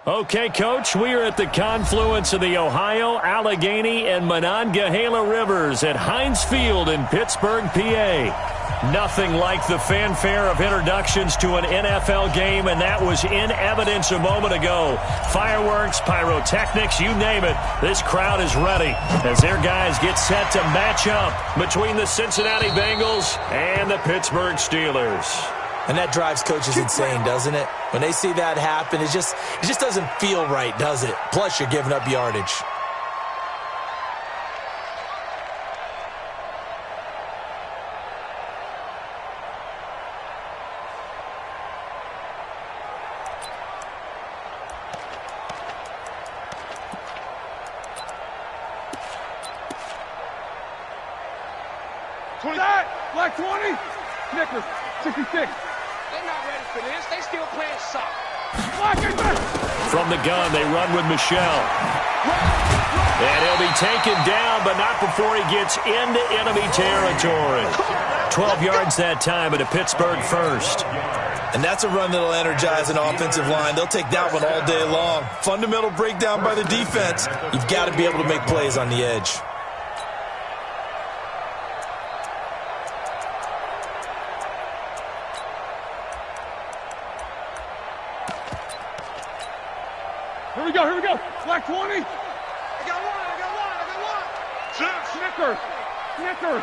Okay, Coach, we are at the confluence of the Ohio, Allegheny, and Monongahela Rivers at Heinz Field in Pittsburgh, PA. Nothing like the fanfare of introductions to an NFL game, and that was in evidence a moment ago. Fireworks, pyrotechnics, you name it. This crowd is ready as their guys get set to match up between the Cincinnati Bengals and the Pittsburgh Steelers. And that drives coaches insane, doesn't it? When they see that happen, it just doesn't feel right, does it? Plus, you're giving up yardage. Black 20, Snickers, 66. They're not ready for this. They still playing soft. From the gun, they run with Michelle. And he'll be taken down, but not before he gets into enemy territory. 12 yards that time at a Pittsburgh first. And that's a run that'll energize an offensive line. They'll take that one all day long. Fundamental breakdown by the defense. You've got to be able to make plays on the edge. Here we go. Black 20. I got one. Snickers. Black 20.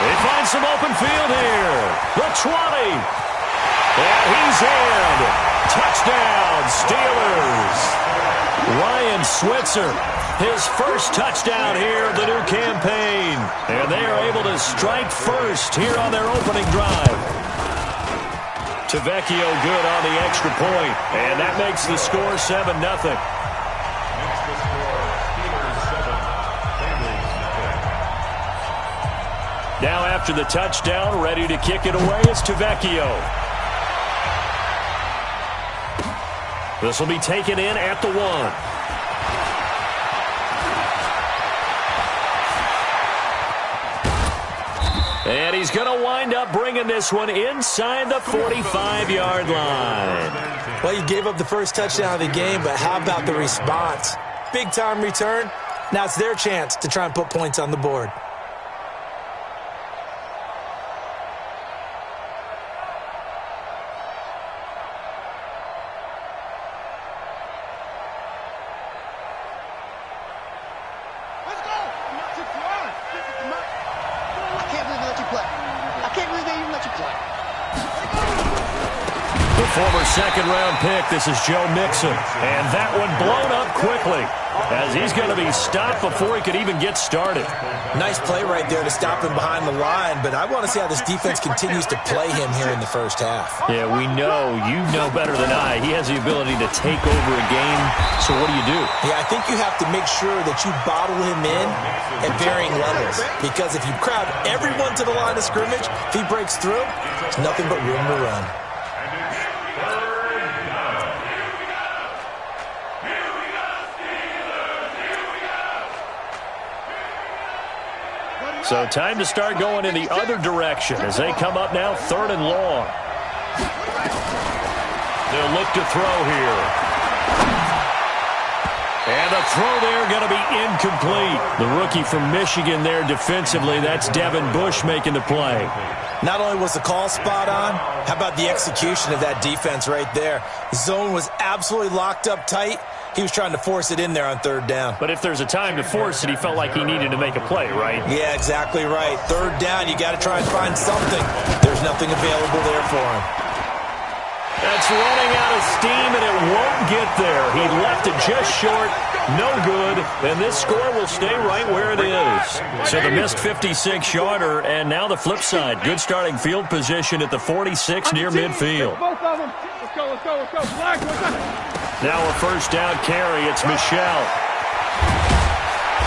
They find some open field here. The 20. And he's in. Touchdown, Steelers. Ryan Switzer, his first touchdown here of the new campaign. And they are able to strike first here on their opening drive. Tavecchio good on the extra point. And that makes the score 7-0. Now after the touchdown, ready to kick it away is Tavecchio. This will be taken in at the 1. And he's going to wind up bringing this one inside the 45-yard line. Well, you gave up the first touchdown of the game, but how about the response? Big-time return. Now it's their chance to try and put points on the board. Former second-round pick, this is Joe Mixon. And that one blown up quickly as he's going to be stopped before he could even get started. Nice play right there to stop him behind the line, but I want to see how this defense continues to play him here in the first half. Yeah, we know. You know better than I. He has the ability to take over a game, so what do you do? Yeah, I think you have to make sure that you bottle him in at varying levels, because if you crowd everyone to the line of scrimmage, if he breaks through, there's nothing but room to run. So time to start going in the other direction as they come up now 3rd and long. They'll look to throw here. And the throw there going to be incomplete. The rookie from Michigan there defensively, that's Devin Bush making the play. Not only was the call spot on, how about the execution of that defense right there? The zone was absolutely locked up tight. He was trying to force it in there on 3rd down. But if there's a time to force it, he felt like he needed to make a play, right? Yeah, exactly right. 3rd down, you got to try and find something. There's nothing available there for him. That's running out of steam, and it won't get there. He left it just short. No good. And this score will stay right where it is. So the missed 56-yarder, and now the flip side. Good starting field position at the 46 near midfield. Both of them. Let's go. Black, now a first down carry. It's Michelle.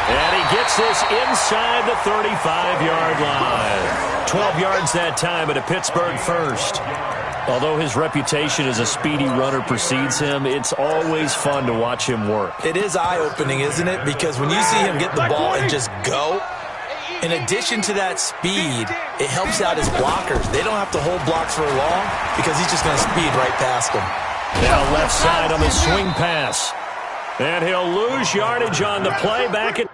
And he gets this inside the 35-yard line. 12 yards that time at a Pittsburgh first. Although his reputation as a speedy runner precedes him, it's always fun to watch him work. It is eye-opening, isn't it? Because when you see him get the ball and just go, In addition to that speed, it helps out his blockers. They don't have to hold blocks for long because he's just going to speed right past them. Now left side on the swing pass. And he'll lose yardage on the play back at...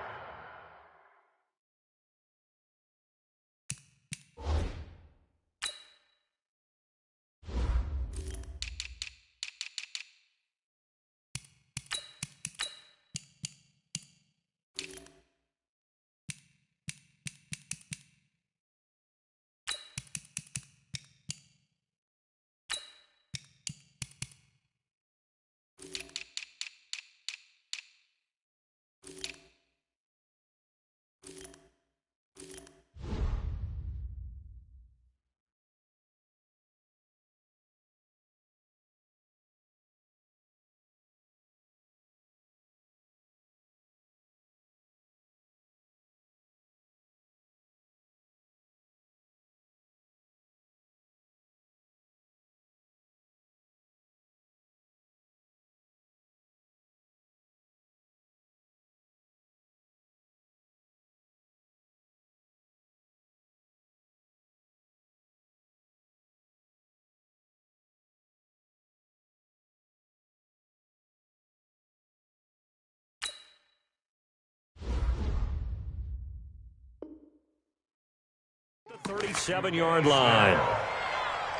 The 37-yard line.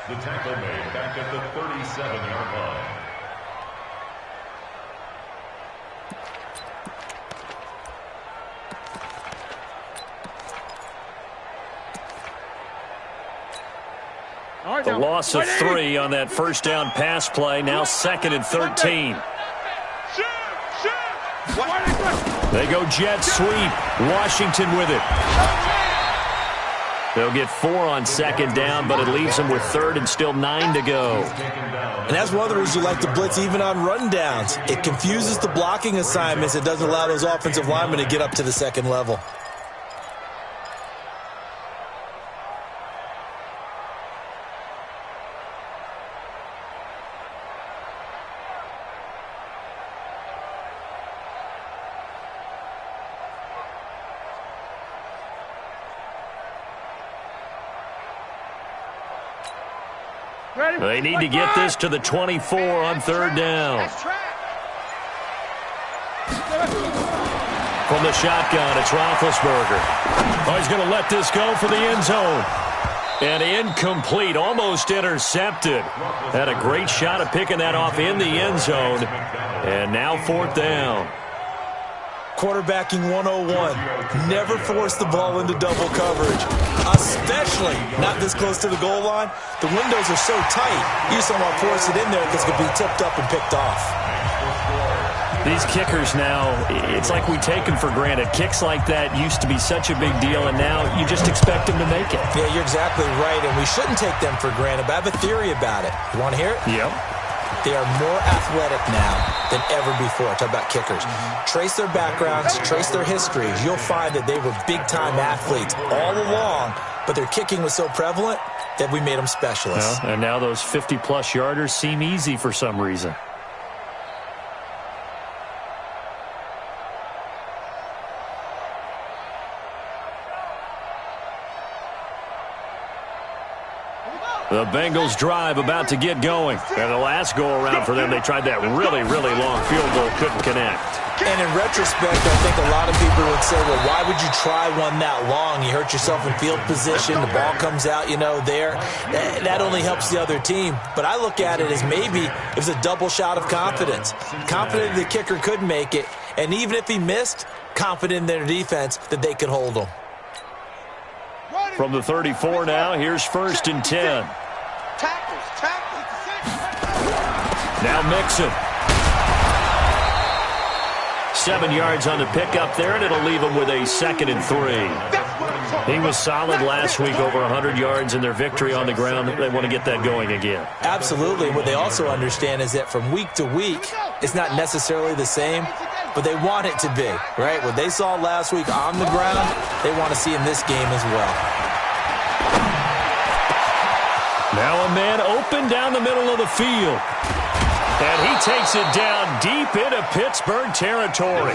The tackle made back at the 37-yard line. The loss of 3 on that first down pass play. Now 2nd and 13. They go jet sweep. Washington with it. They'll get 4 on 2nd down, but it leaves them with 3rd and still 9 to go. And that's one of the reasons you like to blitz even on rundowns. It confuses the blocking assignments. It doesn't allow those offensive linemen to get up to the second level. They need to get this to the 24 on 3rd down. From the shotgun, it's Roethlisberger. Oh, he's going to let this go for the end zone. And incomplete, almost intercepted. Had a great shot at picking that off in the end zone. And now 4th down. Quarterbacking 101. Never force the ball into double coverage, especially not this close to the goal line. The windows are so tight, you just don't want to force it in there because it could be tipped up and picked off. These kickers now, it's like we take them for granted. Kicks like that used to be such a big deal, and now you just expect them to make it. Yeah, you're exactly right, and we shouldn't take them for granted, but I have a theory about it. You want to hear it? Yep. They are more athletic now than ever before. Talk about kickers. Trace their backgrounds, trace their histories. You'll find that they were big-time athletes all along, but their kicking was so prevalent that we made them specialists. Well, and now those 50-plus yarders seem easy for some reason. The Bengals drive about to get going. And the last go-around for them, they tried that really, really long field goal, couldn't connect. And in retrospect, I think a lot of people would say, well, why would you try one that long? You hurt yourself in field position. The ball comes out, there. That only helps the other team. But I look at it as maybe it was a double shot of confidence. Confident the kicker could make it. And even if he missed, confident in their defense that they could hold him. From the 34 now, here's 1st and 10. Now Mixon. 7 yards on the pickup there, and it'll leave him with a 2nd and 3. He was solid last week, over 100 yards in their victory on the ground. They want to get that going again. Absolutely. What they also understand is that from week to week, it's not necessarily the same, but they want it to be, right? What they saw last week on the ground, they want to see in this game as well. Now a man open down the middle of the field. And he takes it down deep into Pittsburgh territory.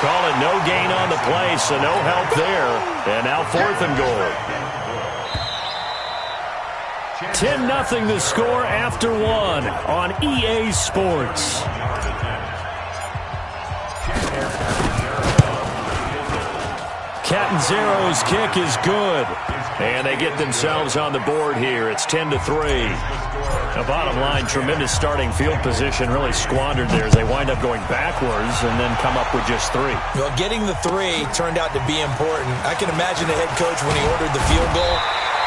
Call it no gain on the play, so no help there. And now 4th and goal. 10-0 the score after 1 on EA Sports. Catanzaro's kick is good. And they get themselves on the board here. It's 10-3. The bottom line, tremendous starting field position, really squandered there as they wind up going backwards and then come up with just 3. Well, getting the 3 turned out to be important. I can imagine the head coach when he ordered the field goal.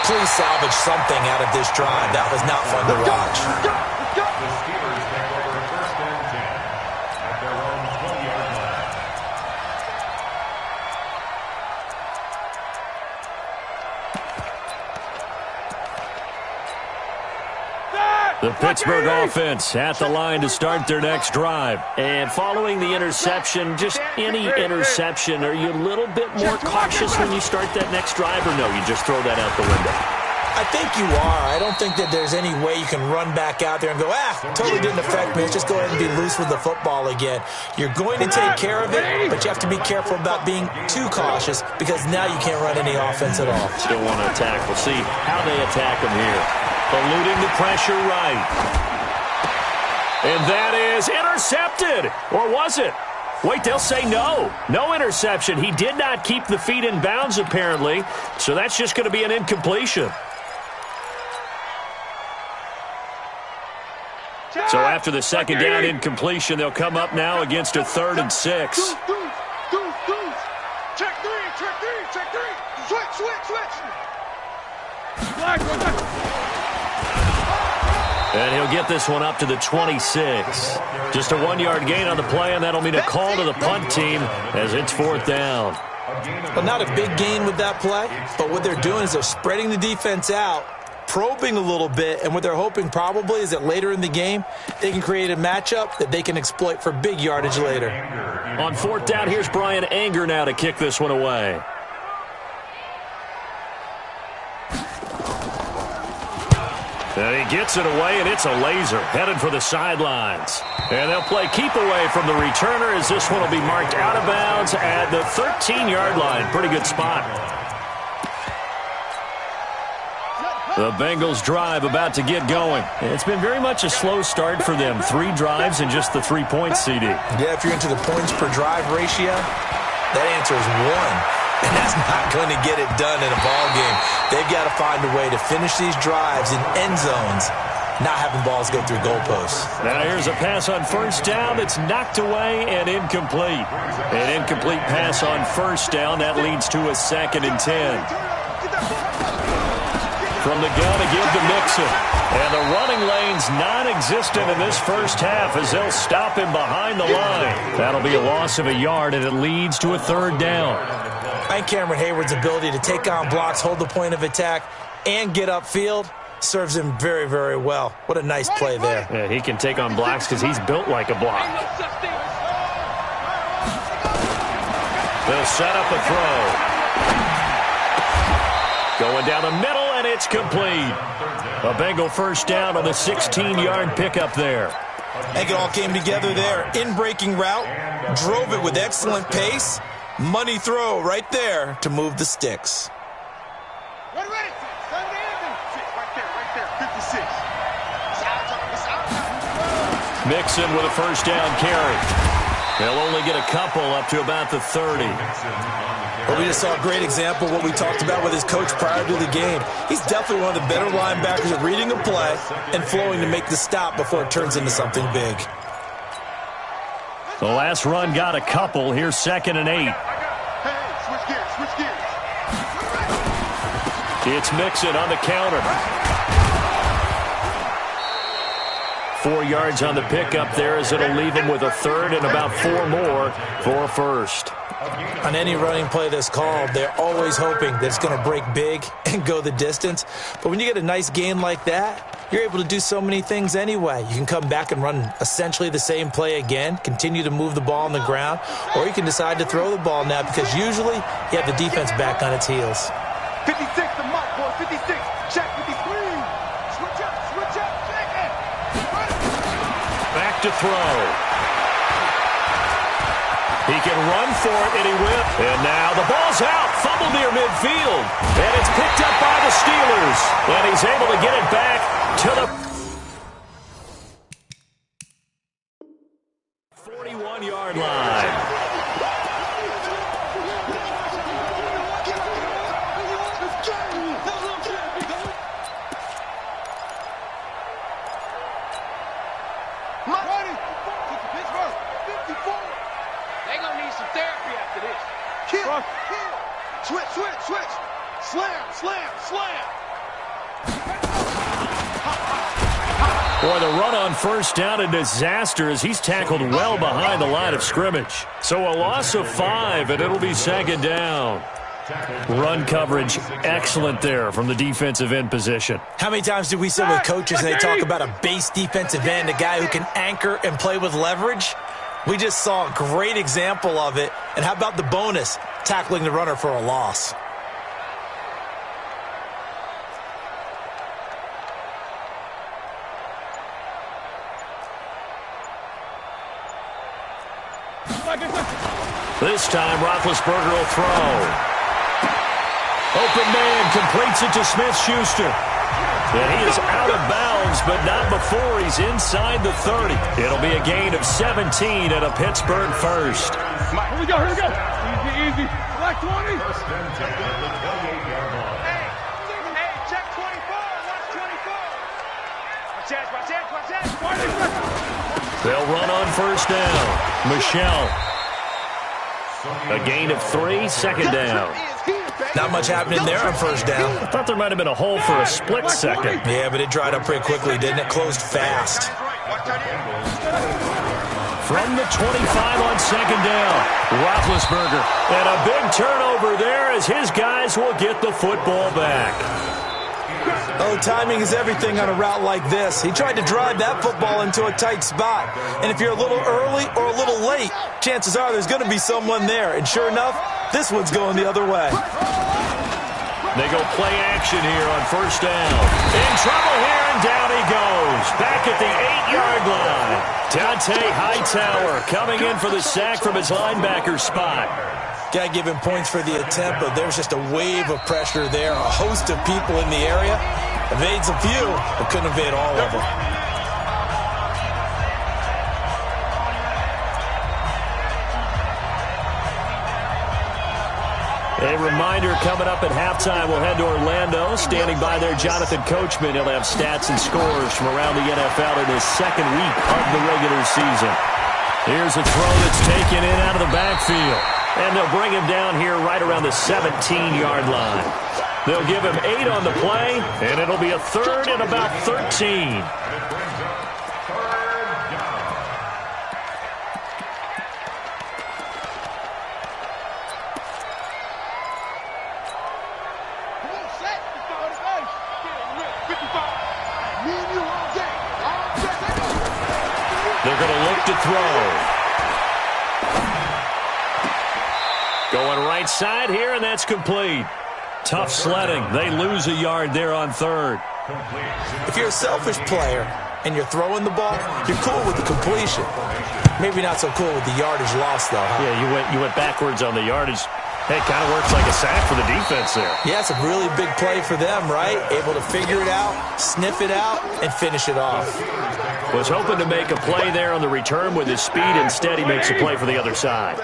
Please salvage something out of this drive. That was not fun to watch. The Steelers take over 1st and 10 at their own 20-yard line. The Pittsburgh offense at the line to start their next drive. And following the interception, just any interception, are you a little bit more cautious when you start that next drive, or no, you just throw that out the window? I think you are. I don't think that there's any way you can run back out there and go, totally didn't affect me. Let's just go ahead and be loose with the football again. You're going to take care of it, but you have to be careful about being too cautious because now you can't run any offense at all. Still want to attack. We'll see how they attack them here. Eluding the pressure right. And that is intercepted. Or was it? Wait, they'll say no. No interception. He did not keep the feet in bounds, apparently. So that's just going to be an incompletion. So after the second down incompletion, they'll come up now against a 3rd and 6. Check 3, check 3. Switch. And he'll get this one up to the 26. Just a 1-yard gain on the play, and that'll mean a call to the punt team as it's 4th down. Well, not a big gain with that play, but what they're doing is they're spreading the defense out, probing a little bit, and what they're hoping probably is that later in the game, they can create a matchup that they can exploit for big yardage later. On 4th down, here's Brian Anger now to kick this one away. And he gets it away, and it's a laser headed for the sidelines. And they'll play keep away from the returner as this one will be marked out of bounds at the 13-yard line. Pretty good spot. The Bengals drive about to get going. It's been very much a slow start for them. 3 drives and just the 3 points, CD. Yeah, if you're into the points per drive ratio, that answer is 1. And that's not going to get it done in a ball game. They've got to find a way to finish these drives in end zones, not having balls go through goalposts. Now here's a pass on 1st down that's knocked away and incomplete. An incomplete pass on 1st down. That leads to a 2nd and 10. From the gun again to Mixon. And the running lane's non-existent in this first half as they'll stop him behind the line. That'll be a loss of a yard, and it leads to a 3rd down. I think Cameron Hayward's ability to take on blocks, hold the point of attack, and get upfield serves him very, very well. What a nice play there. Yeah, he can take on blocks because he's built like a block. They'll set up a throw. Going down the middle, and it's complete. A Bengal 1st down on the 16-yard pickup there. I think it all came together there. In-breaking route, drove it with excellent pace. Money throw right there to move the sticks. Ready. Right there. 56. Mixon with a 1st down carry. They'll only get a couple up to about the 30. Well, we just saw a great example of what we talked about with his coach prior to the game. He's definitely one of the better linebackers at reading a play and flowing to make the stop before it turns into something big. The last run got a couple. Here's 2nd and 8. Switch gears. It's Mixon on the counter. 4 yards on the pickup there as it'll leave him with a 3rd and about 4 more for a 1st. On any running play that's called, they're always hoping that it's going to break big and go the distance. But when you get a nice gain like that, you're able to do so many things anyway. You can come back and run essentially the same play again, continue to move the ball on the ground, or you can decide to throw the ball now because usually you have the defense back on its heels. 56, the mark, boy. 56. Check 53. Switch up. Check it. Back to throw. He can run for it, and he will. And now the ball's out. Fumble near midfield. And it's picked up by the Steelers. And he's able to get it back to the 41-yard line. Switch. Slam. Boy, the run on first down, a disaster as he's tackled well behind the line of scrimmage. So a loss of 5, and it'll be second down. Run coverage, excellent there from the defensive end position. How many times do we sit with coaches and they talk about a base defensive end, a guy who can anchor and play with leverage? We just saw a great example of it. And how about the bonus, tackling the runner for a loss? This time, Roethlisberger will throw. Open man completes it to Smith-Schuster. And he is out of bounds, but not before he's inside the 30. It'll be a gain of 17 at a Pittsburgh first. Here we go. Easy. Black 20. First and 10 at the 28-yard line. Hey, check 24. Watch 24. Watch that. They'll run on first down. Michelle. A gain of 3, second down. Not much happening there on first down. I thought there might have been a hole for a split second. Yeah, but it dried up pretty quickly, didn't it? Closed fast. From the 25 on second down, Roethlisberger. And a big turnover there as his guys will get the football back. Oh, timing is everything on a route like this. He tried to drive that football into a tight spot. And if you're a little early or a little late, chances are there's going to be someone there. And sure enough, this one's going the other way. They go play action here on first down. In trouble here, and down he goes. Back at the 8-yard line. Dante Hightower coming in for the sack from his linebacker spot. Got to give him points for the attempt, but there's just a wave of pressure there. A host of people in the area. Evades a few, but couldn't evade all of them. A reminder coming up at halftime, we'll head to Orlando. Standing by there, Jonathan Coachman. He'll have stats and scores from around the NFL in his second week of the regular season. Here's a throw that's taken in out of the backfield. And they'll bring him down here right around the 17-yard line. They'll give him 8 on the play, and it'll be a third and about 13. They're going to look to throw. Going right side here, and that's complete. Tough sledding. They lose a yard there on third. If you're a selfish player and you're throwing the ball, you're cool with the completion. Maybe not so cool with the yardage loss, though, huh? Yeah, you went backwards on the yardage. Hey, it kind of works like a sack for the defense there. Yeah, it's a really big play for them, right? Able to figure it out, sniff it out, and finish it off. Was hoping to make a play there on the return with his speed. Instead, he makes a play for the other side.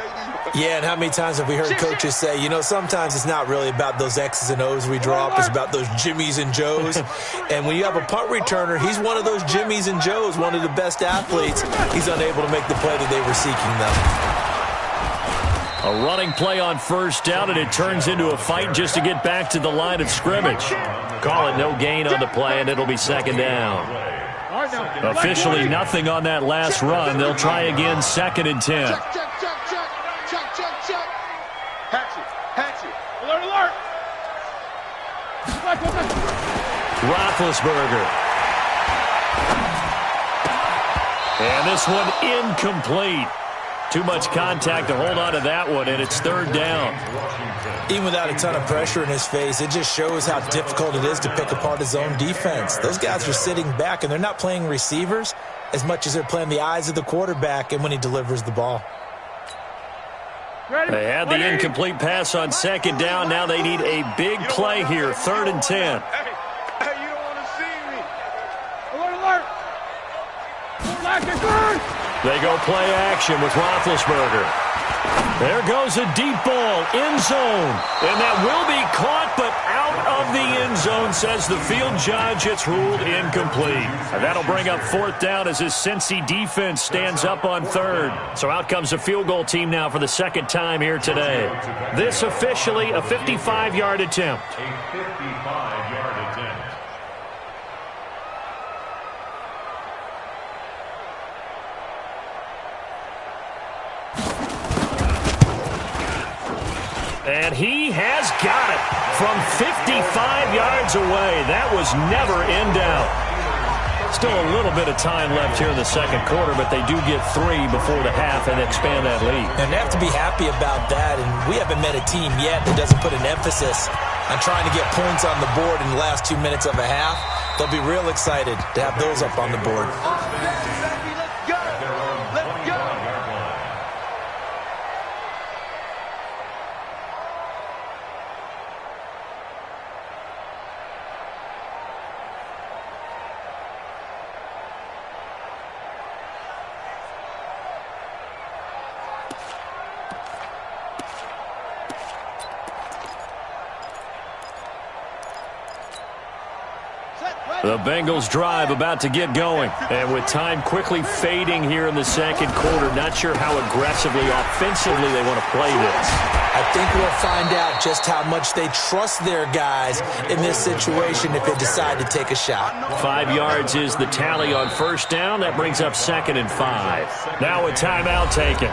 Yeah, and how many times have we heard coaches say, you know, sometimes it's not really about those X's and O's we draw up. It's about those Jimmies and Joes. And when you have a punt returner, he's one of those Jimmies and Joes, one of the best athletes. He's unable to make the play that they were seeking, though. A running play on first down, and it turns into a fight just to get back to the line of scrimmage. Call it no gain on the play, and it'll be second down. Officially nothing on that last run. They'll try again, second and 10. Alert. Roethlisberger. And this one incomplete. Too much contact to hold on to that one, and it's third down. Even without a ton of pressure in his face, it just shows how difficult it is to pick apart his own defense. Those guys are sitting back, and they're not playing receivers as much as they're playing the eyes of the quarterback and when he delivers the ball. They had the incomplete pass on second down. Now they need a big play here, 3rd and 10. Hey, you don't want to see me. Alert, alert. They go play action with Roethlisberger. There goes a deep ball, end zone. And that will be caught, but out of the end zone, says the field judge. It's ruled incomplete. And that'll bring up 4th down as his Cincy defense stands up on 3rd. So out comes the field goal team now for the 2nd time here today. This officially a 55-yard attempt. A 55-yard attempt. And he has got it from 55 yards away. That was never in doubt. Still a little bit of time left here in the 2nd quarter, but they do get 3 before the half and expand that lead. And they have to be happy about that, and we haven't met a team yet that doesn't put an emphasis on trying to get points on the board in the last 2 minutes of a half. They'll be real excited to have those up on the board. The Bengals drive about to get going. And with time quickly fading here in the 2nd quarter, not sure how aggressively, offensively they want to play this. I think we'll find out just how much they trust their guys in this situation if they decide to take a shot. 5 yards is the tally on 1st down. That brings up 2nd and 5. Now a timeout taken.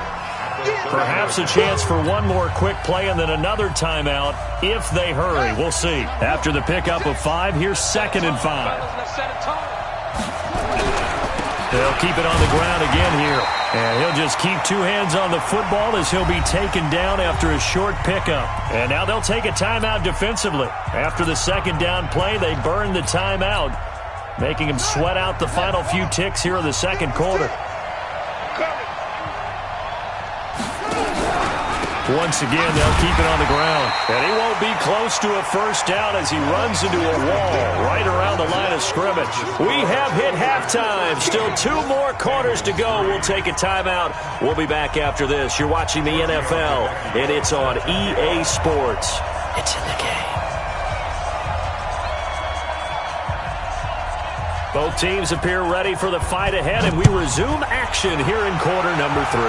Perhaps a chance for one more quick play and then another timeout if they hurry. We'll see. After the pickup of 5, here's 2nd and 5. They'll keep it on the ground again here. And he'll just keep 2 hands on the football as he'll be taken down after a short pickup. And now they'll take a timeout defensively. After the 2nd down play, they burn the timeout, making him sweat out the final few ticks here in the 2nd quarter. Once again, they'll keep it on the ground. And he won't be close to a 1st down as he runs into a wall right around the line of scrimmage. We have hit halftime. Still 2 more quarters to go. We'll take a timeout. We'll be back after this. You're watching the NFL, and it's on EA Sports. It's in the game. Both teams appear ready for the fight ahead, and we resume action here in quarter number 3.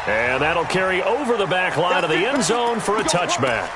And that'll carry over the back line of the end zone for a touchback.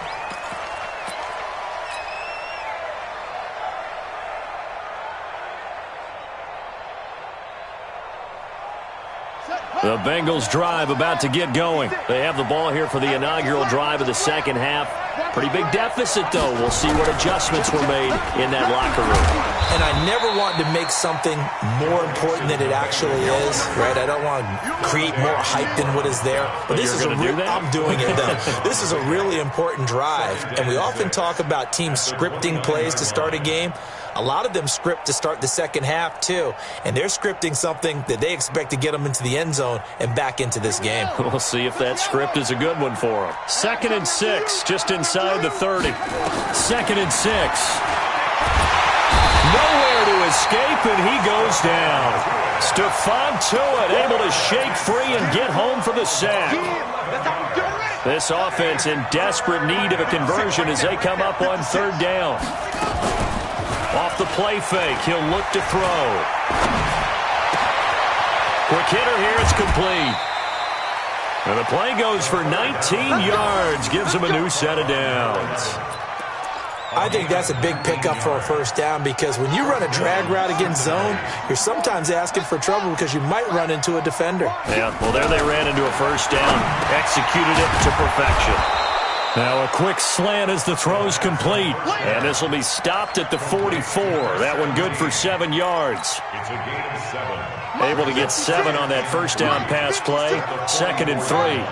The Bengals drive about to get going. They have the ball here for the inaugural drive of the 2nd half. Pretty big deficit, though. We'll see what adjustments were made in that locker room. And I never want to make something more important than it actually is, right? I don't want to create more hype than what is there. But this is I'm doing it, though. This is a really important drive. And we often talk about teams scripting plays to start a game. A lot of them script to start the 2nd half, too. And they're scripting something that they expect to get them into the end zone and back into this game. We'll see if that script is a good one for them. 2nd and 6, just inside the 30. 2nd and 6. Nowhere to escape, and he goes down. Stephon Tuitt able to shake free and get home for the sack. This offense in desperate need of a conversion as they come up on 3rd down. Off the play fake, he'll look to throw. Quick hitter here, it's complete. And the play goes for 19 yards, gives him a new set of downs. I think that's a big pickup for a 1st down because when you run a drag route against zone, you're sometimes asking for trouble because you might run into a defender. Yeah, well, there they ran into a 1st down, executed it to perfection. Now a quick slant as the throw's complete. And this will be stopped at the 44. That one good for 7 yards. It's a gain of 7. Able to get 7 on that 1st down pass play. 2nd and 3.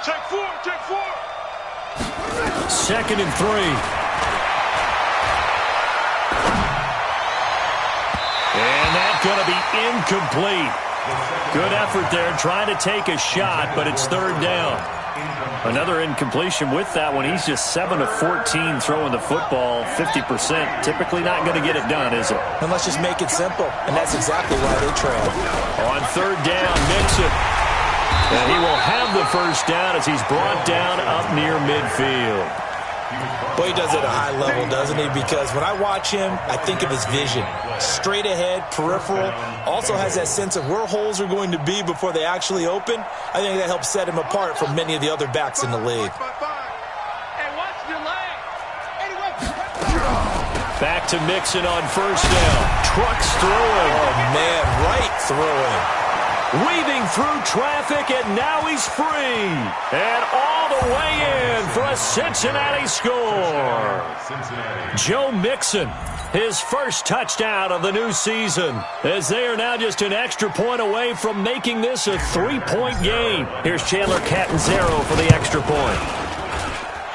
Take 4, take 4. 2nd and 3. And that's going to be incomplete. Good effort there, trying to take a shot, but it's third down. Another incompletion with that one. He's just 7 of 14 throwing the football, 50%. Typically not going to get it done, is it? And let's just make it simple, and that's exactly why they trail. On third down, Mixon. And he will have the first down as he's brought down up near midfield. Well, he does it at a high level, doesn't he? Because when I watch him, I think of his vision. Straight ahead, peripheral. Also has that sense of where holes are going to be before they actually open. I think that helps set him apart from many of the other backs in the league. Back to Mixon on first down. Trucks throwing. Oh, man, right throwing. Weaving through traffic, and now he's free. And all the way in for a Cincinnati score. Joe Mixon, his first touchdown of the new season, as they are now just an extra point away from making this a 3-point game. Here's Chandler Catanzaro for the extra point.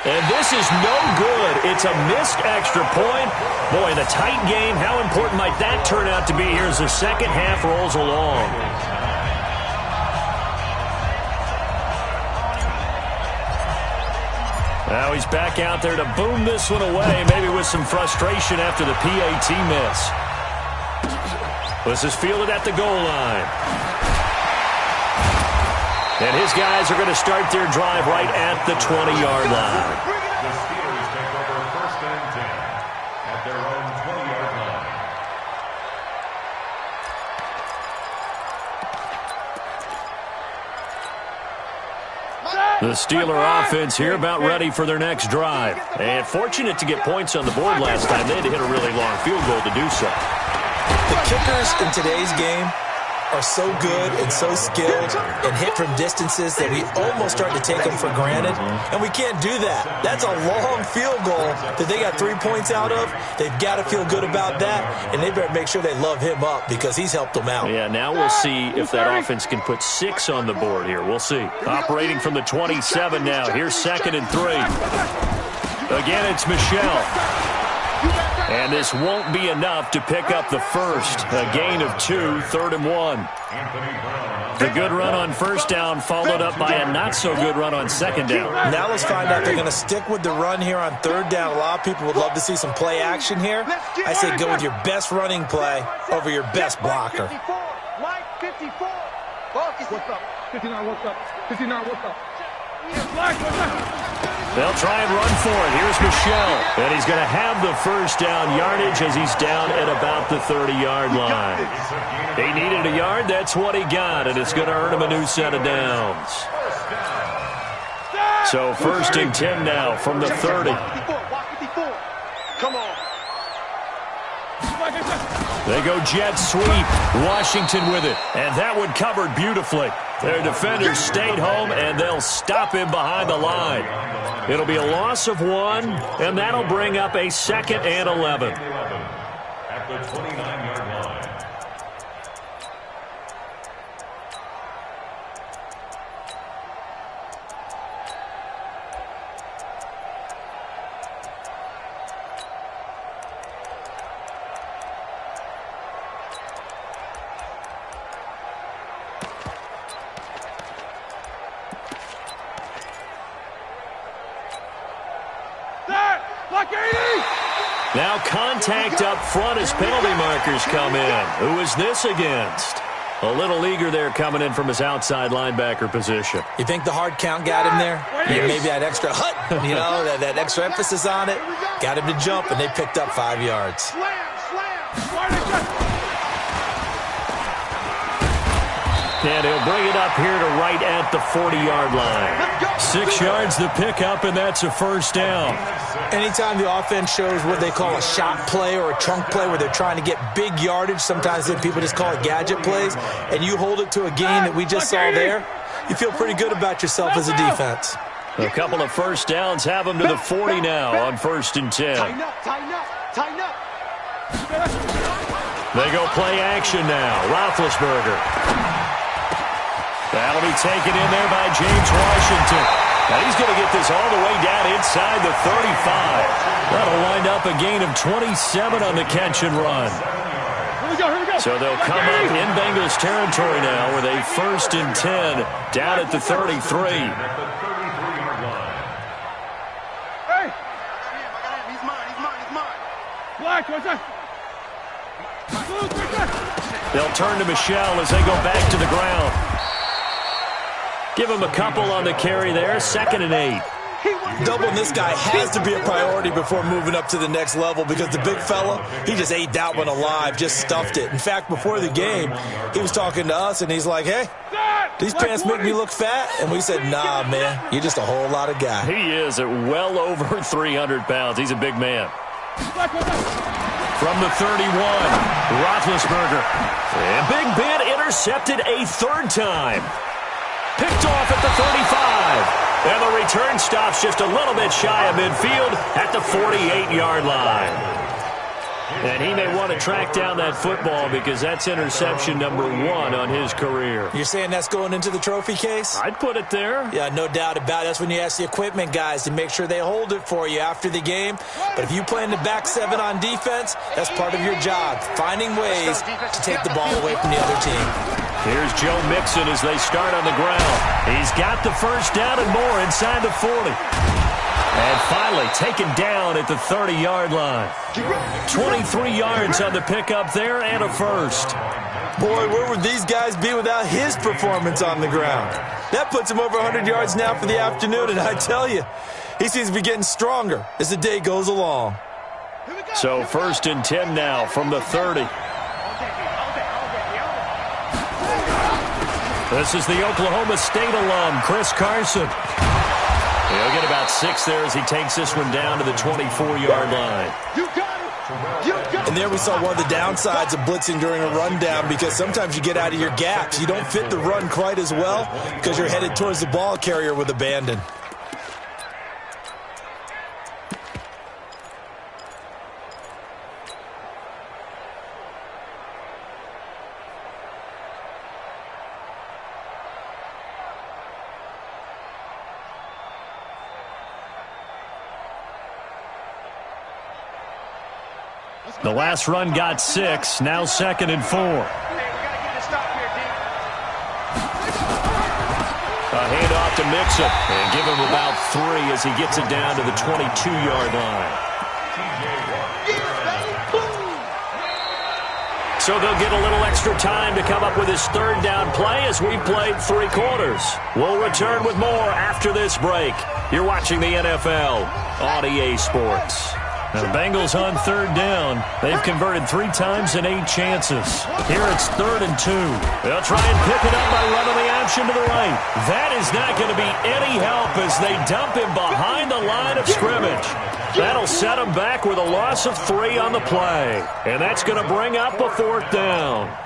And this is no good. It's a missed extra point. Boy, the tight game, how important might that turn out to be here as the second half rolls along? Now he's back out there to boom this one away, maybe with some frustration after the PAT miss. This is fielded at the goal line. And his guys are going to start their drive right at the 20-yard line. The Steelers take over first and 10 at their own 20-yard line. The Steeler offense here about ready for their next drive. And fortunate to get points on the board last time. They had to hit a really long field goal to do so. The kickers in today's game are so good and so skilled and hit from distances that we almost start to take them for granted. And we can't do that. That's a long field goal that they got 3 points out of. They've got to feel good about that, and they better make sure they love him up because he's helped them out. Yeah, now we'll see if that offense can put 6 on the board here. We'll see. Operating from the 27 now. Here's 2nd and 3. Again, it's Michelle. And this won't be enough to pick up the first. A gain of 2, 3rd and 1. The good run on first down followed up by a not-so-good run on second down. Now let's find out if they're going to stick with the run here on third down. A lot of people would love to see some play action here. I say go with your best running play over your best blocker. Mike 54. What's up? 59, what's up? 59, what's up? They'll try and run for it. Here's Michelle. And he's going to have the first down yardage as he's down at about the 30-yard line. He needed a yard. That's what he got. And it's going to earn him a new set of downs. So 1st and 10 now from the 30. Come on. They go jet sweep. Washington with it. And that one covered beautifully. Their defenders stayed home, and they'll stop him behind the line. It'll be a loss of 1, and that'll bring up a 2nd and 11. At the 29-yard line. Now contact up front as penalty markers come in. Who is this against? A little eager there coming in from his outside linebacker position. You think the hard count got him there? Yeah, maybe that extra hut, you know, that extra emphasis on it. Got him to jump, and they picked up 5 yards. And he'll bring it up here to right at the 40-yard line. 6 yards the pickup, and that's a first down. Anytime the offense shows what they call a shot play or a trunk play where they're trying to get big yardage, sometimes people just call it gadget plays, and you hold it to a gain that we just saw there, you feel pretty good about yourself as a defense. A couple of first downs have them to the 40 now on 1st and 10. Tighten up, tighten up, tighten up. They go play action now. Roethlisberger. That'll be taken in there by James Washington. Now he's going to get this all the way down inside the 35. That'll wind up a gain of 27 on the catch and run. So they'll come up in Bengals territory now with a 1st and 10 down at the 33. At the 33-yard line. Hey! He's mine. Black, what's that? They'll turn to Michelle as they go back to the ground. Give him a couple on the carry there. 2nd and 8. Doubling this guy has to be a priority before moving up to the next level because the big fella, he just ate that one alive, just stuffed it. In fact, before the game, he was talking to us, and he's like, hey, these pants make me look fat? And we said, nah, man, you're just a whole lot of guy. He is at well over 300 pounds. He's a big man. From the 31, Roethlisberger. And Big Ben intercepted a 3rd time. Picked off at the 35. And the return stops just a little bit shy of midfield at the 48-yard line. And he may want to track down that football because that's interception number 1 on his career. You're saying that's going into the trophy case? I'd put it there. Yeah, no doubt about it. That's when you ask the equipment guys to make sure they hold it for you after the game. But if you play in the back 7 on defense, that's part of your job, finding ways to take the ball away from the other team. Here's Joe Mixon as they start on the ground. He's got the 1st down and more inside the 40. And finally taken down at the 30-yard line. 23 yards on the pickup there and a 1st. Boy, where would these guys be without his performance on the ground? That puts him over 100 yards now for the afternoon, and I tell you, he seems to be getting stronger as the day goes along. So 1st and 10 now from the 30. This is the Oklahoma State alum, Chris Carson. He'll get about 6 there as he takes this one down to the 24-yard line. And there we saw one of the downsides of blitzing during a rundown because sometimes you get out of your gaps. You don't fit the run quite as well because you're headed towards the ball carrier with abandon. The last run got 6, now 2nd and 4. A handoff to Mixon, and give him about 3 as he gets it down to the 22-yard line. So they'll get a little extra time to come up with his 3rd down play as we've played 3 quarters. We'll return with more after this break. You're watching the NFL on EA Sports. Now the Bengals on 3rd down. They've converted 3 times in 8 chances. Here it's 3rd and 2. They'll try and pick it up by running the option to the right. That is not going to be any help as they dump him behind the line of scrimmage. That'll set him back with a loss of 3 on the play. And that's going to bring up a 4th down.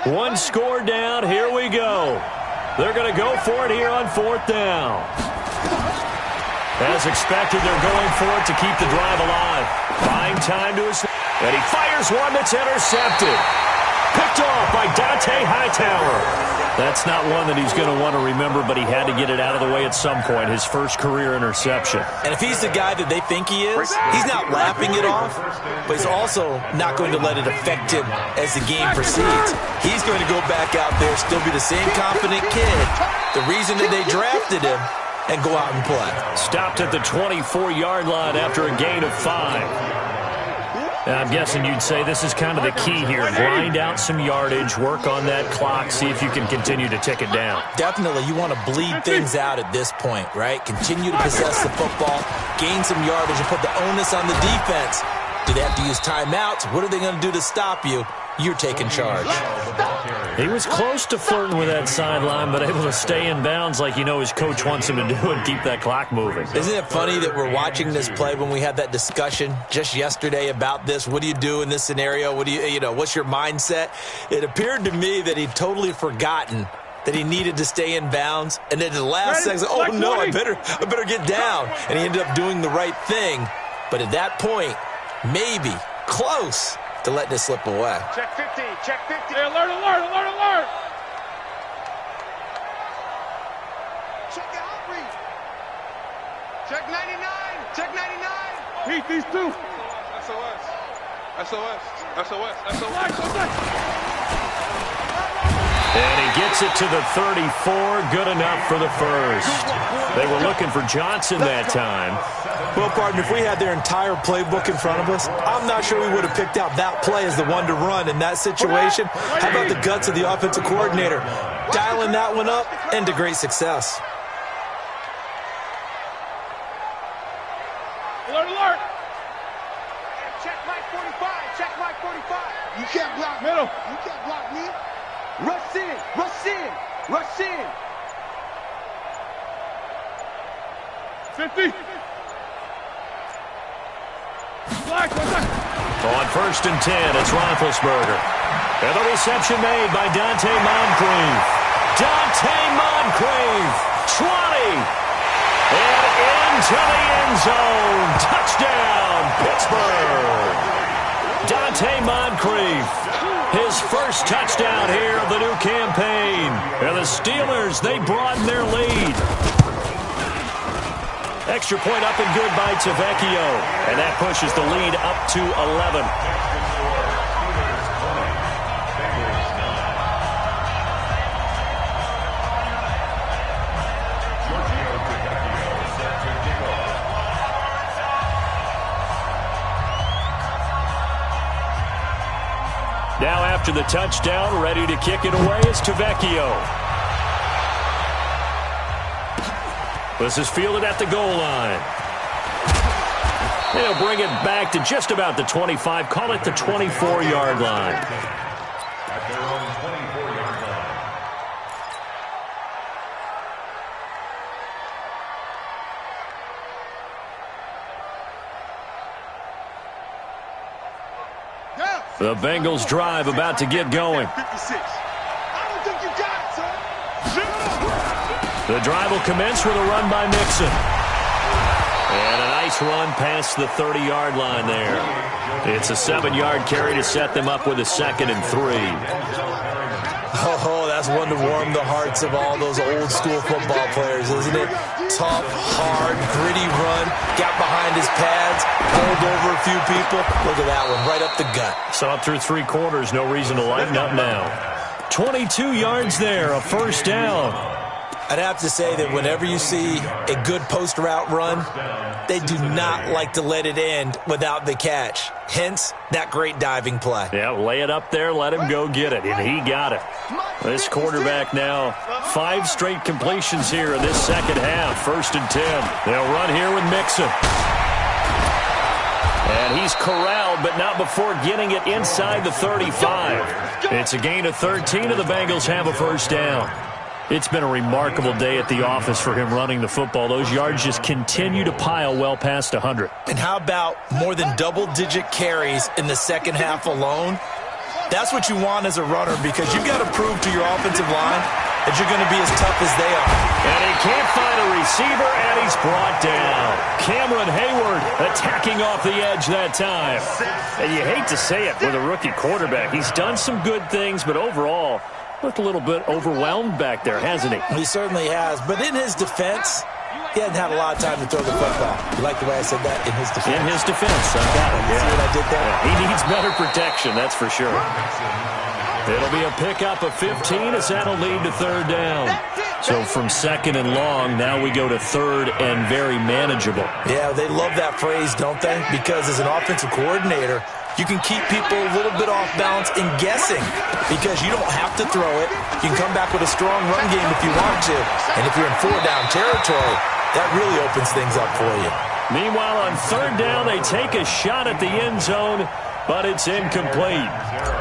One score down. Here we go. They're going to go for it here on 4th down. As expected, they're going for it to keep the drive alive. Buying time to his... And he fires one that's intercepted. Picked off by Dante Hightower. That's not one that he's going to want to remember, but he had to get it out of the way at some point. His first career interception. And if he's the guy that they think he is, he's not laughing it off, but he's also not going to let it affect him as the game proceeds. He's going to go back out there, still be the same confident kid, the reason that they drafted him, and go out and play. Stopped at the 24-yard line after a gain of 5. I'm guessing you'd say this is kind of the key here. Grind out some yardage, work on that clock, see if you can continue to tick it down. Definitely, you want to bleed things out at this point, right? Continue to possess the football, gain some yardage, and put the onus on the defense. Do they have to use timeouts? What are they going to do to stop you? You're taking charge. He was close to flirting with that sideline, but able to stay in bounds like you know his coach wants him to do and keep that clock moving. Isn't it funny that we're watching this play when we had that discussion just yesterday about this? What do you do in this scenario? What do you know, what's your mindset? It appeared to me that he'd totally forgotten that he needed to stay in bounds, and then at the last second, oh no, I better get down. And he ended up doing the right thing. But at that point, maybe close to letting it slip away. Check 50, check 50. Hey, alert, alert, alert, alert. Check the outreach. Check 99, check 99. Heat these two. SOS, SOS, SOS, SOS. And he gets it to the 34. Good enough for the first. They were looking for Johnson that time. Well, partner, if we had their entire playbook in front of us, I'm not sure we would have picked out that play as the one to run in that situation. How about the guts of the offensive coordinator? Dialing that one up into great success. Alert, alert. Check Mike 45, check Mike 45. You can't block middle. You can't block me. Rush in, rush in, rush in. 50. Black, On 1st and 10, it's Roethlisberger. And the reception made by Dante Moncrief. Dante Moncrief, 20. And into the end zone. Touchdown, Pittsburgh. Dante Moncrief, his first touchdown here of the new campaign. And the Steelers, they broaden their lead. Extra point up and good by Tavecchio. And that pushes the lead up to 11. Now after the touchdown, ready to kick it away is Tavecchio. This is fielded at the goal line. They'll bring it back to just about the 25. Call it the 24-yard line. At their own 24-yard line. The Bengals drive about to get going. 56. I don't think you got it, son. The drive will commence with a run by Mixon. And a nice run past the 30-yard line there. It's a 7-yard carry to set them up with a 2nd and 3. Oh, that's one to warm the hearts of all those old school football players, isn't it? Tough, hard, gritty run. Got behind his pads, pulled over a few people. Look at that one, right up the gut. Saw it through 3 quarters. No reason to lighten up now. 22 yards there, a first down. I'd have to say that whenever you see a good post route run, they do not like to let it end without the catch. Hence, that great diving play. Yeah, lay it up there, let him go get it, and he got it. This quarterback now, 5 straight completions here in this second half. 1st and 10. They'll run here with Mixon. And he's corralled, but not before getting it inside the 35. It's a gain of 13, and the Bengals have a first down. It's been a remarkable day at the office for him running the football. Those yards just continue to pile well past 100. And how about more than double-digit carries in the second half alone? That's what you want as a runner, because you've got to prove to your offensive line that you're going to be as tough as they are. And he can't find a receiver, and he's brought down. Cameron Hayward attacking off the edge that time. And you hate to say it with a rookie quarterback. He's done some good things, but overall, looked a little bit overwhelmed back there, hasn't he? He certainly has. But in his defense, he hasn't had a lot of time to throw the football. You like the way I said that? In his defense. In his defense. I got it. See what I did there? Yeah, he needs better protection, that's for sure. It'll be a pickup of 15 as that'll lead to 3rd down. So from 2nd and long, now we go to 3rd and very manageable. Yeah, they love that phrase, don't they? Because as an offensive coordinator, you can keep people a little bit off balance in guessing because you don't have to throw it. You can come back with a strong run game if you want to. And if you're in 4-down territory, that really opens things up for you. Meanwhile, on 3rd down, they take a shot at the end zone, but it's incomplete.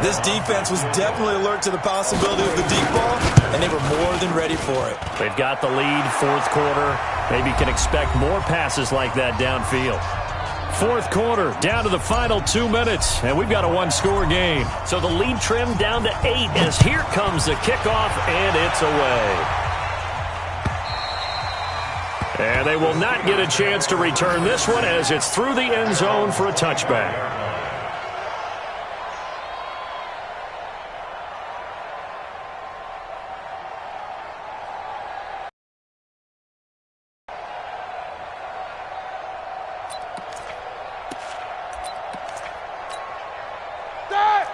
This defense was definitely alert to the possibility of the deep ball, and they were more than ready for it. They've got the lead, 4th quarter. Maybe can expect more passes like that downfield. 4th quarter, down to the final 2 minutes, and we've got a 1-score game. So the lead trimmed down to 8 as here comes the kickoff, and it's away. And they will not get a chance to return this one as it's through the end zone for a touchback.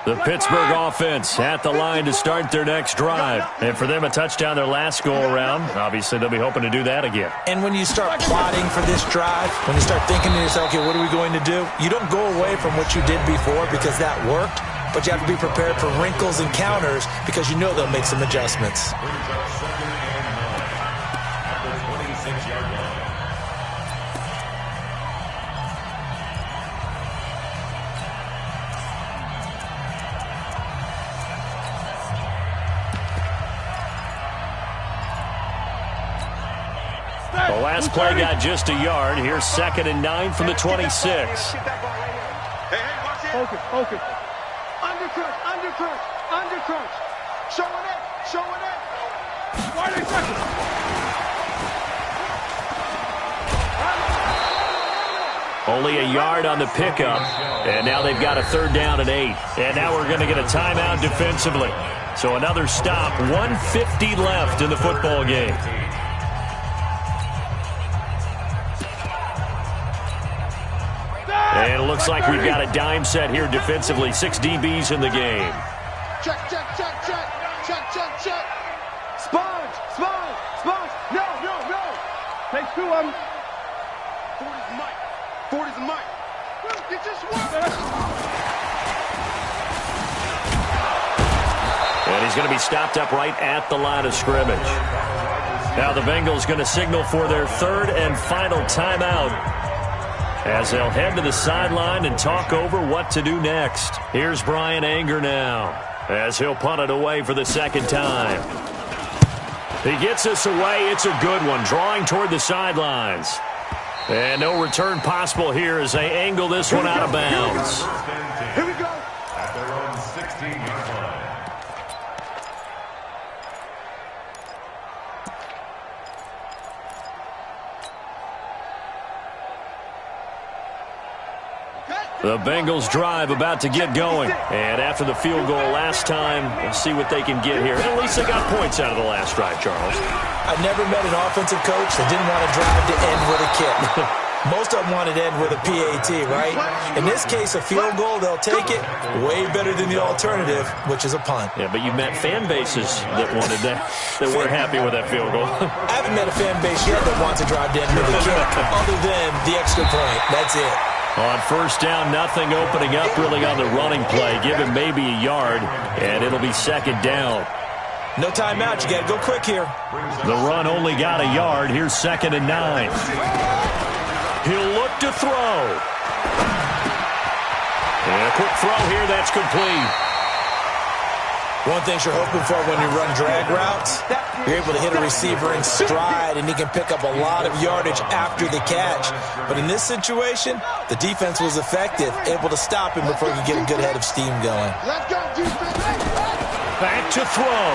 The Pittsburgh offense at the line to start their next drive. And for them, a touchdown their last go-around. Obviously, they'll be hoping to do that again. And when you start plotting for this drive, when you start thinking to yourself, okay, what are we going to do? You don't go away from what you did before because that worked, but you have to be prepared for wrinkles and counters because you know they'll make some adjustments. The last play got just a yard. Here's 2nd and 9 from the 26. Hey, watch it. Focus, focus. Under crunch. Showing it. Why are they second? Only a yard on the pickup. And now they've got a 3rd down and 8. And now we're going to get a timeout defensively. So another stop. 1:50 left in the football game. And it looks like we've got a dime set here defensively. 6 DBs in the game. Check. Sponge. No. Take 2 of them. 40's a mic. You just won. And he's going to be stopped up right at the line of scrimmage. Now the Bengals going to signal for their 3rd and final timeout as they'll head to the sideline and talk over what to do next. Here's Brian Anger now as he'll punt it away for the 2nd time. He gets this away. It's a good one, drawing toward the sidelines. And no return possible here as they angle this one out of bounds. Here we go. At their own 16-yard line. The Bengals drive about to get going. And after the field goal last time, we'll see what they can get here. And at least they got points out of the last drive, Charles. I never met an offensive coach that didn't want to drive to end with a kick. Most of them wanted to end with a PAT, right? In this case, a field goal, they'll take it. Way better than the alternative, which is a punt. Yeah, but you met fan bases that wanted that weren't happy with that field goal. I haven't met a fan base yet that wants to drive to end with a kick, other than the extra point. That's it. On 1st down, nothing opening up really on the running play. Give him maybe a yard, and it'll be 2nd down. No timeout. You got to go quick here. The run only got a yard. Here's 2nd and 9. He'll look to throw. And a quick throw here. That's complete. One thing you're hoping for when you run drag routes, you're able to hit a receiver in stride, and he can pick up a lot of yardage after the catch. But in this situation, the defense was effective, able to stop him before he could get a good head of steam going. Let's go, defense. Back to throw.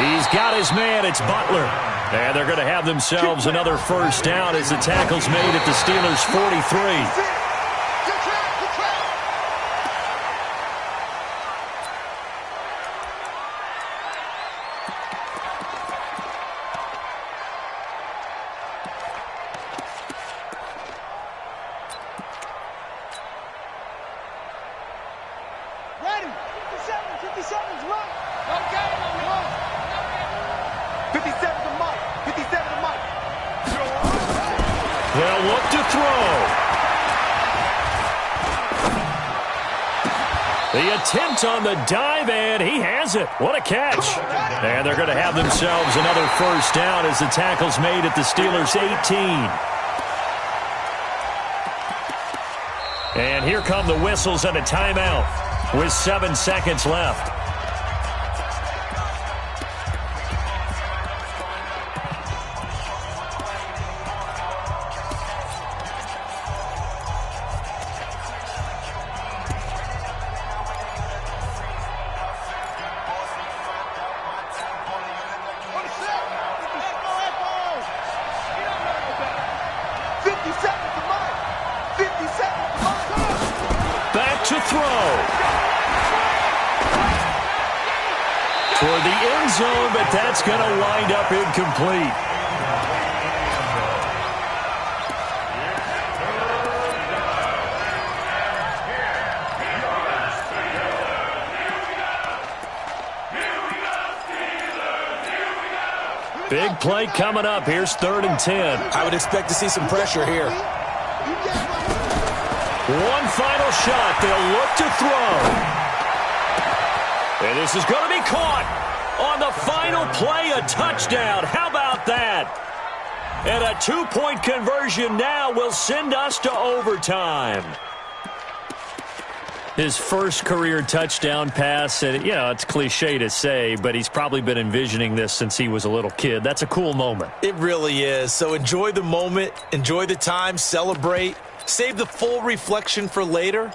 He's got his man. It's Butler. And they're going to have themselves another 1st down as the tackle's made at the Steelers' 43. Ready. 57's right. Okay. 57's a mic. 57's a mic. They'll look to throw. The attempt on the dive, and he has it. What a catch. And they're going to have themselves another 1st down as the tackle's made at the Steelers' 18. And here come the whistles and a timeout with 7 seconds left. end zone, but that's going to wind up incomplete. Big play coming up. Here's 3rd and 10. I would expect to see some pressure here. One final shot. They'll look to throw. And this is going to be caught on the final play, a touchdown. How about that? And a 2-point conversion now will send us to overtime. His first career touchdown pass, and, you know, it's cliche to say, but he's probably been envisioning this since he was a little kid. That's a cool moment. It really is. So enjoy the moment, enjoy the time, celebrate, save the full reflection for later,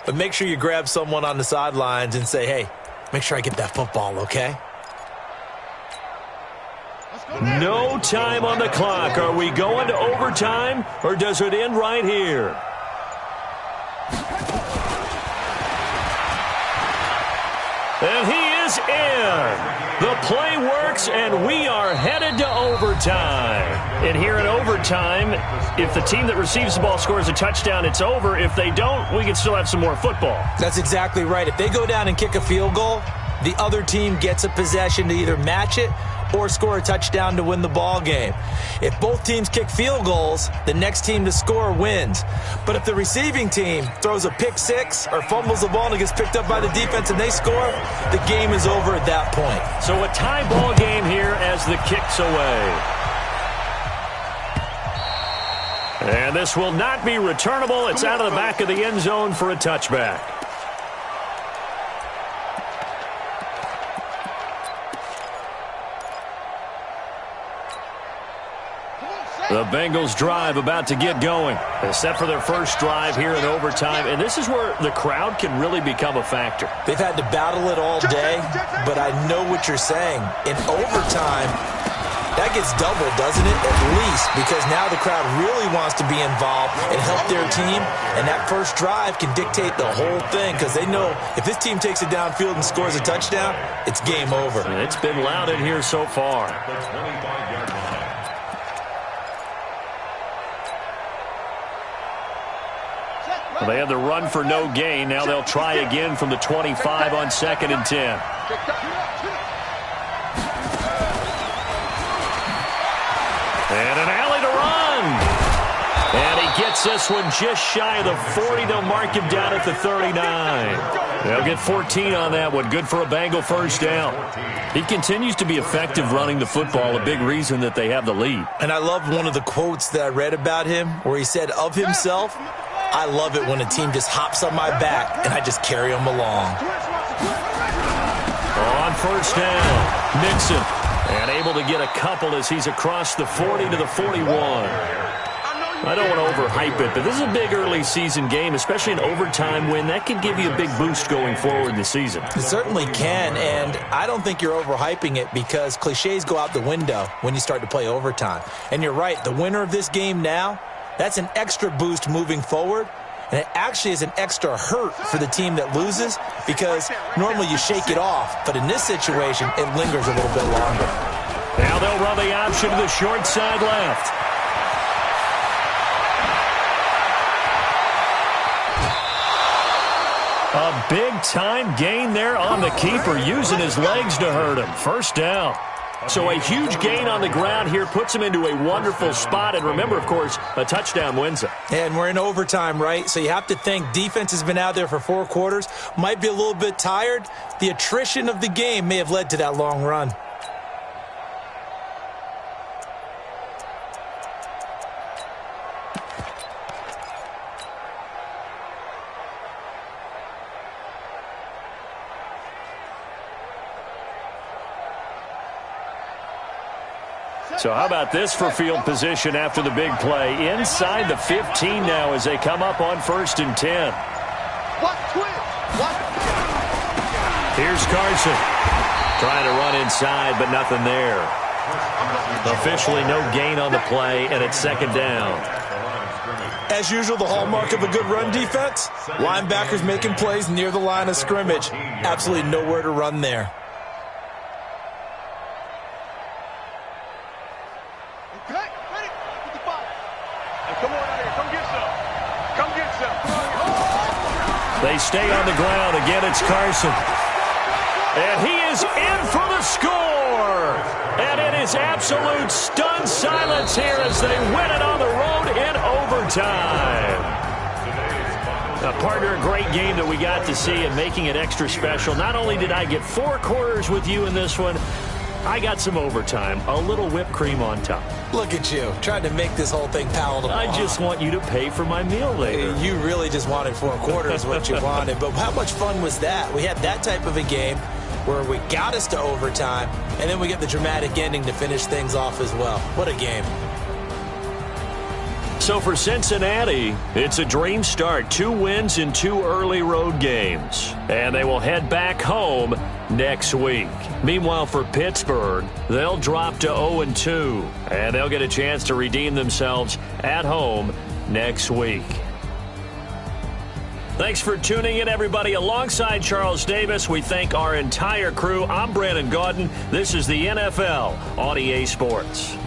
but make sure you grab someone on the sidelines and say, hey, make sure I get that football, okay? No time on the clock. Are we going to overtime, or does it end right here? And he is in. The play works, and we are headed to overtime. And here in overtime, if the team that receives the ball scores a touchdown, it's over. If they don't, we can still have some more football. That's exactly right. If they go down and kick a field goal, the other team gets a possession to either match it or score a touchdown to win the ball game. If both teams kick field goals, the next team to score wins. But if the receiving team throws a pick six or fumbles the ball and it gets picked up by the defense and they score, the game is over at that point. So a tie ball game here as the kick's away. And this will not be returnable. It's out of the back of the end zone for a touchback. The Bengals drive about to get going. They're set for their first drive here in overtime, and this is where the crowd can really become a factor. They've had to battle it all day, but I know what you're saying. In overtime, that gets doubled, doesn't it? At least, because now the crowd really wants to be involved and help their team, and that first drive can dictate the whole thing because they know if this team takes it downfield and scores a touchdown, it's game over. And it's been loud in here so far. Well, they had the run for no gain. Now they'll try again from the 25 on 2nd and 10. And an alley to run. And he gets this one just shy of the 40. They'll mark him down at the 39. They'll get 14 on that one. Good for a Bengal first down. He continues to be effective running the football, a big reason that they have the lead. And I love one of the quotes that I read about him where he said of himself, I love it when a team just hops on my back and I just carry them along. On first down, Nixon. And able to get a couple as he's across the 40 to the 41. I don't want to overhype it, but this is a big early season game, especially an overtime win. That can give you a big boost going forward in the season. It certainly can, and I don't think you're overhyping it because cliches go out the window when you start to play overtime. And you're right, the winner of this game now, that's an extra boost moving forward, and it actually is an extra hurt for the team that loses because normally you shake it off, but in this situation, it lingers a little bit longer. Now they'll run the option to the short side left. A big-time gain there on the keeper, using his legs to hurt him. First down. So a huge gain on the ground here puts him into a wonderful spot. And remember, of course, a touchdown wins it. And we're in overtime, right? So you have to think defense has been out there for 4 quarters. Might be a little bit tired. The attrition of the game may have led to that long run. So how about this for field position after the big play? Inside the 15 now as they come up on 1st and 10. Here's Carson. Trying to run inside, but nothing there. Officially no gain on the play, and it's 2nd down. As usual, the hallmark of a good run defense, linebackers making plays near the line of scrimmage. Absolutely nowhere to run there. Cut. Ready. 55. Hey, come on out here. Come get some. Come get some. They stay on the ground. Again, it's Carson. And he is in for the score. And it is absolute stunned silence here as they win it on the road in overtime. Partner, a great game that we got to see and making it extra special. Not only did I get 4 quarters with you in this one, I got some overtime, a little whipped cream on top. Look at you, trying to make this whole thing palatable. I just want you to pay for my meal later. You really just wanted 4 quarters, what you wanted. But how much fun was that? We had that type of a game where we got us to overtime, and then we get the dramatic ending to finish things off as well. What a game. So for Cincinnati, it's a dream start. 2 wins in 2 early road games. And they will head back home next week. Meanwhile, for Pittsburgh, they'll drop to 0-2. And they'll get a chance to redeem themselves at home next week. Thanks for tuning in, everybody. Alongside Charles Davis, we thank our entire crew. I'm Brandon Gaudin. This is the NFL on EA Sports.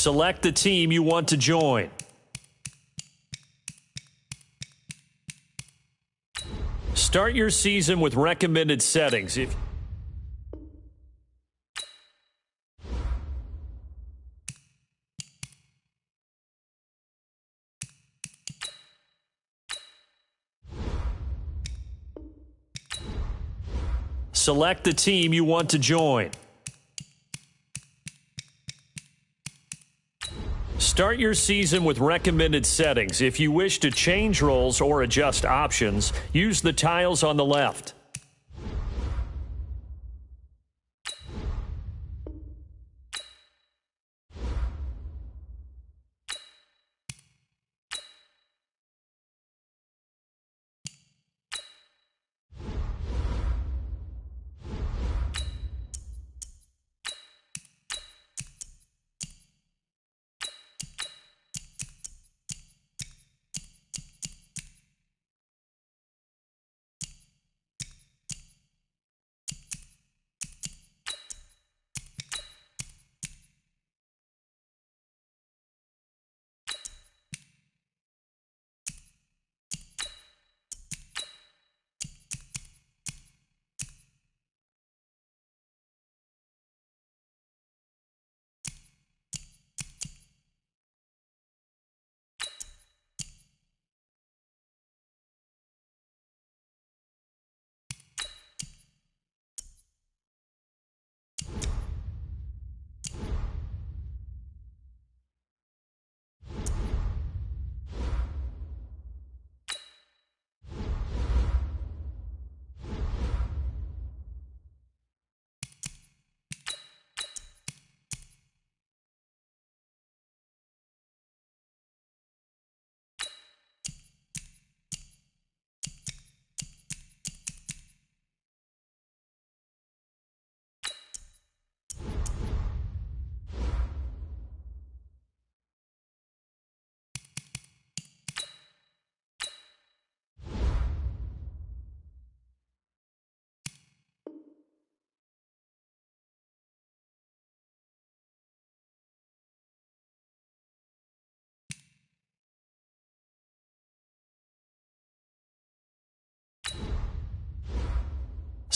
Select the team you want to join. Start your season with recommended settings. Select the team you want to join. Start your season with recommended settings. If you wish to change roles or adjust options, use the tiles on the left.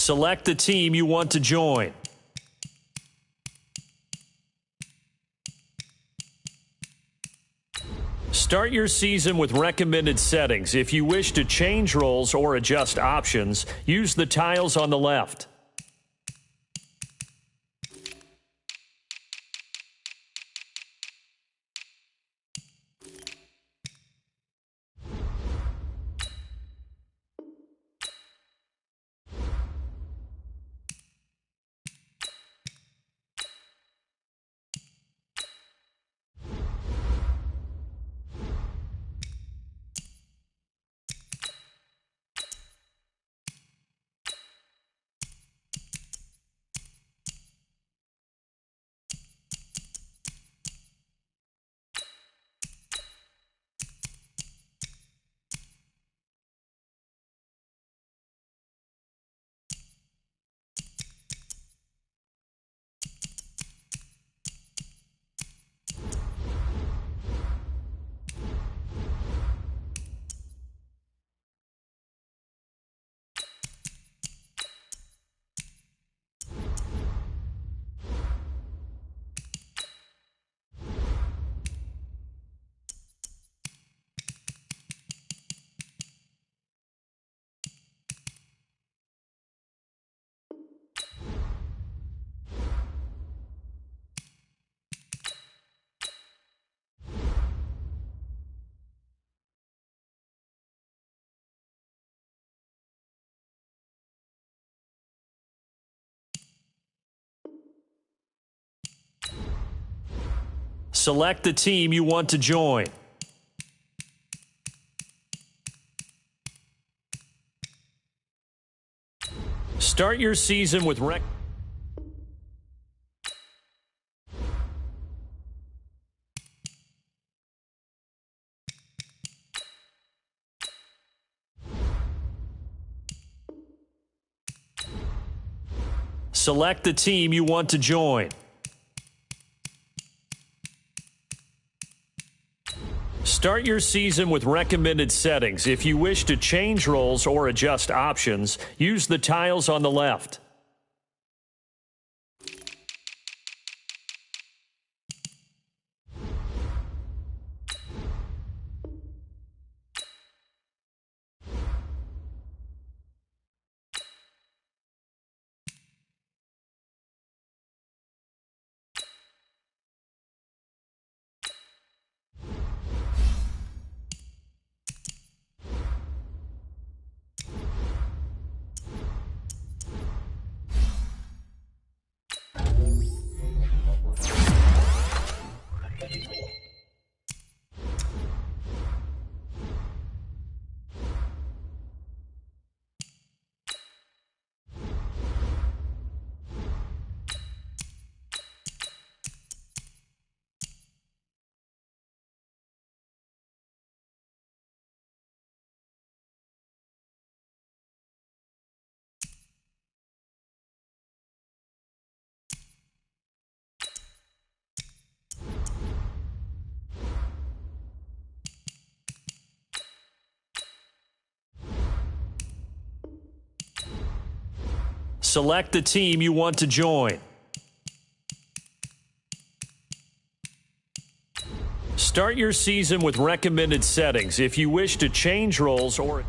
Select the team you want to join. Start your season with recommended settings. If you wish to change roles or adjust options, use the tiles on the left. Select the team you want to join. Start your season with Select the team you want to join. Start your season with recommended settings. If you wish to change roles or adjust options, use the tiles on the left. Select the team you want to join. Start your season with recommended settings. If you wish to change roles or